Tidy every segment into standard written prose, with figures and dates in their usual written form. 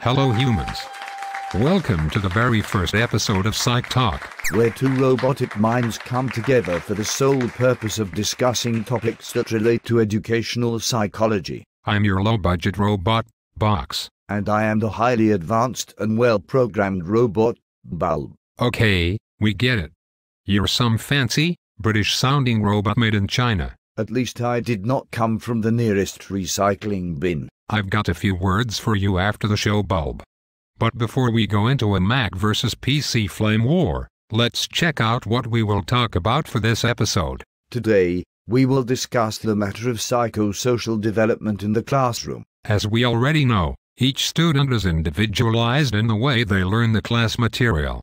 Hello humans. Welcome to the very first episode of Psych Talk, where two robotic minds come together for the sole purpose of discussing topics that relate to educational psychology. I'm your low-budget robot, Box. And I am the highly advanced and well-programmed robot, Bulb. Okay, we get it. You're some fancy, British-sounding robot made in China. At least I did not come from the nearest recycling bin. I've got a few words for you after the show, Bulb. But before we go into a Mac versus PC flame war, let's check out what we will talk about for this episode. Today, we will discuss the matter of psychosocial development in the classroom. As we already know, each student is individualized in the way they learn the class material.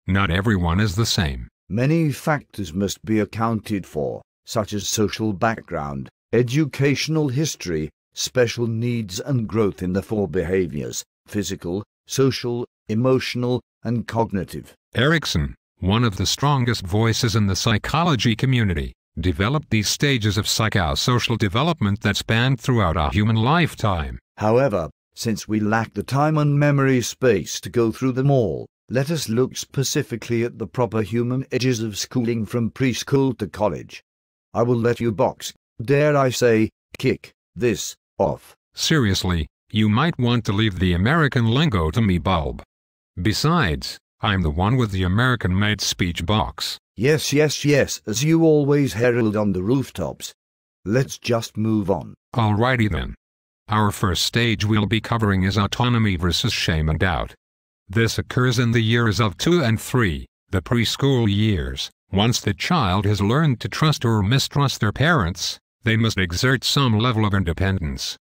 Not everyone is the same. Many factors must be accounted for, such as social background, educational history, special needs and growth in the four behaviors: physical, social, emotional, and cognitive. Erickson, one of the strongest voices in the psychology community, developed these stages of psychosocial development that span throughout our human lifetime. However, since we lack the time and memory space to go through them all, let us look specifically at the proper human ages of schooling from preschool to college. I will let you, Box, dare I say, kick this off. Seriously, you might want to leave the American lingo to me, Bulb. Besides, I'm the one with the American-made speech box. Yes, as you always herald on the rooftops. Let's just move on. Alrighty then. Our first stage we'll be covering is autonomy versus shame and doubt. This occurs in the years of 2 and 3, the preschool years. Once the child has learned to trust or mistrust their parents, they must exert some level of independence.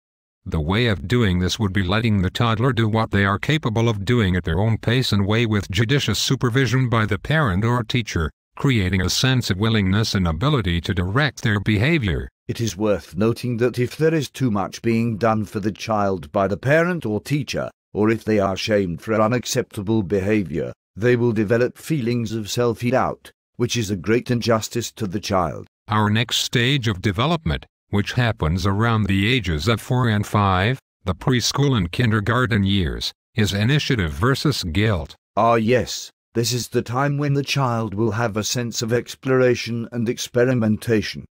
The way of doing this would be letting the toddler do what they are capable of doing at their own pace and way with judicious supervision by the parent or teacher, creating a sense of willingness and ability to direct their behavior. It is worth noting that if there is too much being done for the child by the parent or teacher, or if they are shamed for unacceptable behavior, they will develop feelings of self-doubt, which is a great injustice to the child. Our next stage of development, which happens around the ages of 4 and 5, the preschool and kindergarten years, is initiative versus guilt. Ah yes, this is the time when the child will have a sense of exploration and experimentation.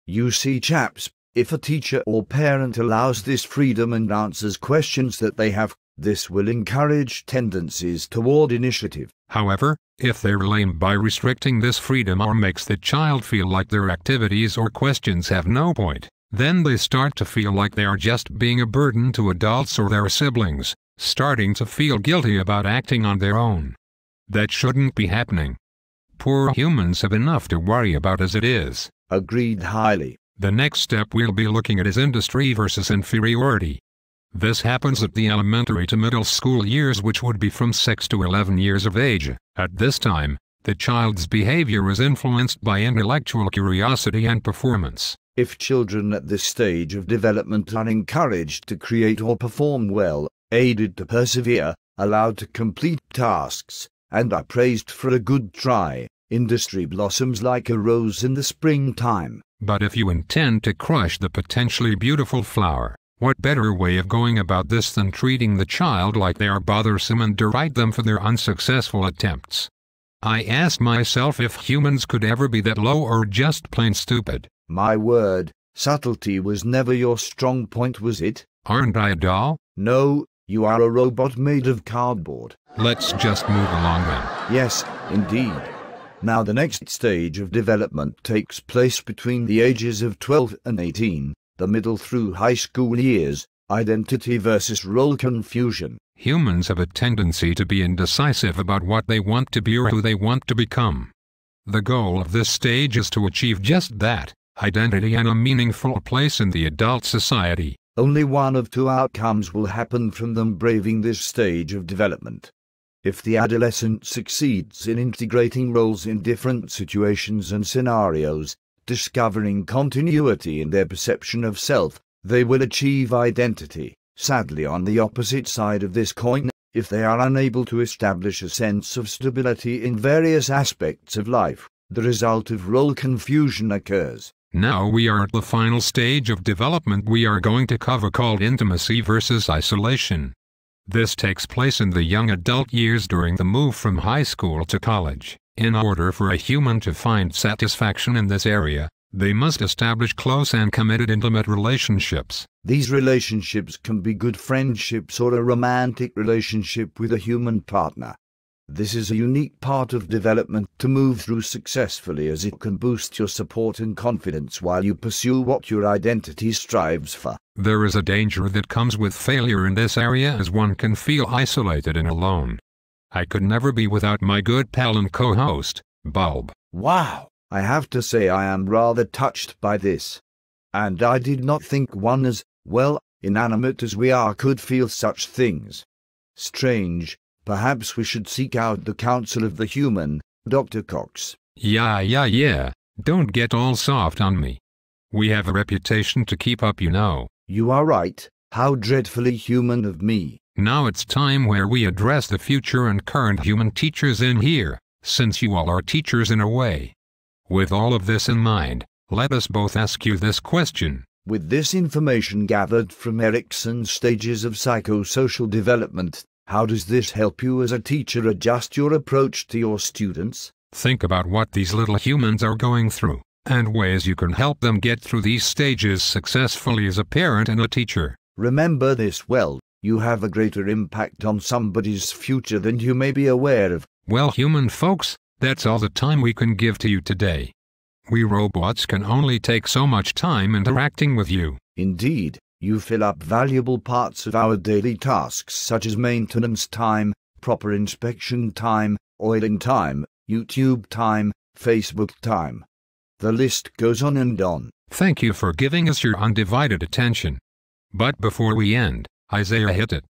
You see, chaps, if a teacher or parent allows this freedom and answers questions that they have, this will encourage tendencies toward initiative. However, if they relate by restricting this freedom or makes the child feel like their activities or questions have no point, then they start to feel like they are just being a burden to adults or their siblings, starting to feel guilty about acting on their own. That shouldn't be happening. Poor humans have enough to worry about as it is. Agreed highly. The next step we'll be looking at is industry versus inferiority. This happens at the elementary to middle school years, which would be from 6 to 11 years of age. At this time, the child's behavior is influenced by intellectual curiosity and performance. If children at this stage of development are encouraged to create or perform well, aided to persevere, allowed to complete tasks, and are praised for a good try, industry blossoms like a rose in the springtime. But if you intend to crush the potentially beautiful flower, what better way of going about this than treating the child like they are bothersome and deride them for their unsuccessful attempts? I ask myself if humans could ever be that low or just plain stupid. My word, subtlety was never your strong point, was it? Aren't I a doll? No, you are a robot made of cardboard. Let's just move along then. Yes, indeed. Now the next stage of development takes place between the ages of 12 and 18. The middle through high school years, identity versus role confusion. Humans have a tendency to be indecisive about what they want to be or who they want to become. The goal of this stage is to achieve just that, identity and a meaningful place in the adult society. Only one of two outcomes will happen from them braving this stage of development. If the adolescent succeeds in integrating roles in different situations and scenarios, discovering continuity in their perception of self, they will achieve identity. Sadly, on the opposite side of this coin, if they are unable to establish a sense of stability in various aspects of life, the result of role confusion occurs. Now we are at the final stage of development we are going to cover, called intimacy versus isolation. This takes place in the young adult years during the move from high school to college. In order for a human to find satisfaction in this area, they must establish close and committed intimate relationships. These relationships can be good friendships or a romantic relationship with a human partner. This is a unique part of development to move through successfully, as it can boost your support and confidence while you pursue what your identity strives for. There is a danger that comes with failure in this area, as one can feel isolated and alone. I could never be without my good pal and co-host, Bulb. Wow! I have to say I am rather touched by this. And I did not think one as, well, inanimate as we are could feel such things. Strange. Perhaps we should seek out the counsel of the human, Dr. Cox. Yeah. Don't get all soft on me. We have a reputation to keep up, you know. You are right. How dreadfully human of me. Now it's time where we address the future and current human teachers in here, since you all are teachers in a way. With all of this in mind, let us both ask you this question. With this information gathered from Erickson's stages of psychosocial development, how does this help you as a teacher adjust your approach to your students? Think about what these little humans are going through, and ways you can help them get through these stages successfully as a parent and a teacher. Remember this well, you have a greater impact on somebody's future than you may be aware of. Well, human folks, that's all the time we can give to you today. We robots can only take so much time interacting with you. Indeed. You fill up valuable parts of our daily tasks, such as maintenance time, proper inspection time, oiling time, YouTube time, Facebook time. The list goes on and on. Thank you for giving us your undivided attention. But before we end, Isaiah hit it.